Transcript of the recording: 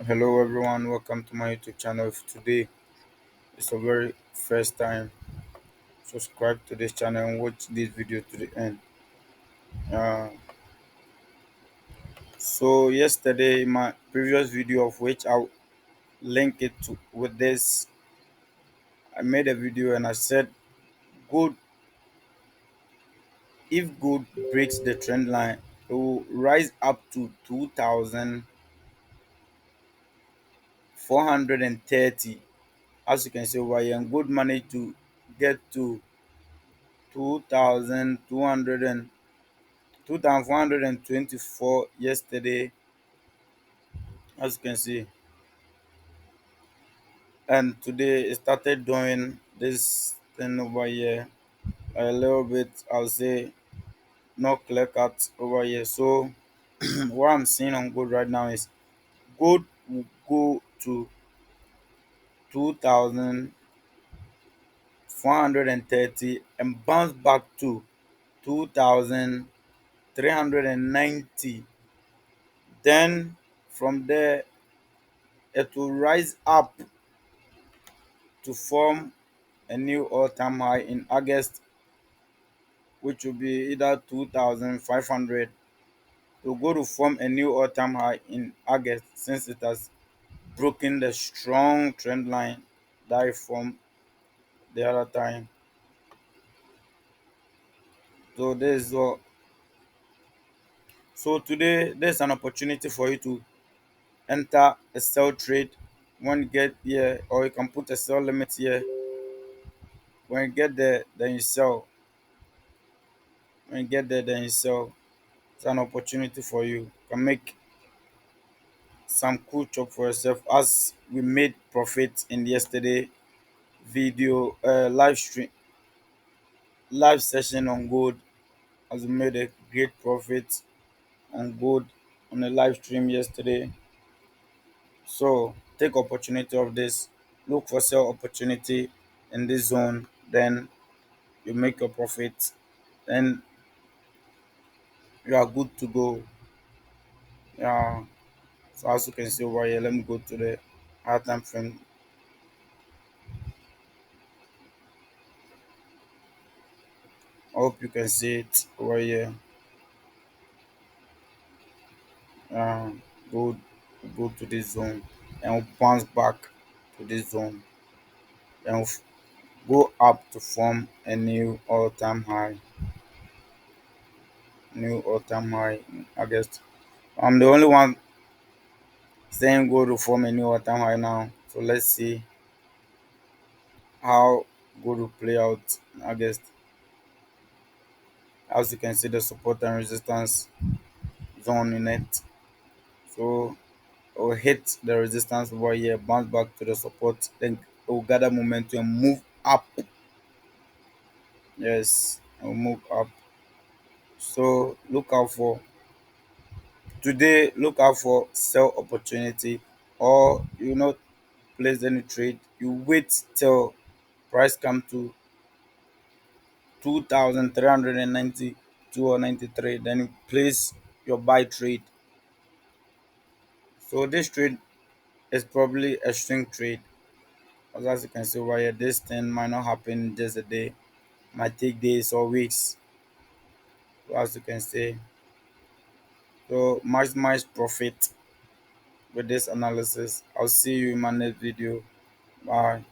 Hello everyone, welcome to my YouTube channel. If today it's the very first time, subscribe to this channel and watch this video to the end. Uh, so yesterday, my previous video of which I'll link it to with this, I made a video and I said gold, if gold breaks the trend line, it will rise up to 2,430. As you can see over here, and gold managed to get to 2,200 and 2,424 yesterday, as you can see, and today it started doing this thing over here a little bit. I'll say not clear cut over here. So what I'm seeing on gold right now is gold will go to 2,430 and bounce back to 2,390. Then from there it will rise up to form a new all-time high in August, which will be either 2,500. To go to form a new all-time high in August since it has broken the strong trend line that it formed the other time. So this is what. So today there's an opportunity for you to enter a sell trade when you get here, or you can put a sell limit here. When you get there, then you sell. When you get there, then you sell. It's an opportunity for you. You can make some cool chop for yourself, as we made profit in yesterday video live session on gold, as we made a great profit on gold on a live stream yesterday. So take opportunity of this, look for sell opportunity in this zone, then you make your profit, then you are good to go. Yeah. So as you can see over here, let me go to the high time frame. I hope you can see it over here. uh, go go to this zone and we'll bounce back to this zone and go up to form a new all-time high in August. I'm the only one saying go to form a new all-time high now. So let's see how go to play out in August. As you can see, the support and resistance zone in it. So it will hit the resistance over here, bounce back to the support, then it will gather momentum and move up. Yes, I'll move up. So look out for sell opportunity, or you not place any trade. You wait till price come to 2,392 or 93, then you place your buy trade. So this trade is probably a swing trade. As you can see over here, this thing might not happen in just a day, might take days or weeks. So as you can see, so maximize profit with this analysis. I'll see you in my next video. Bye.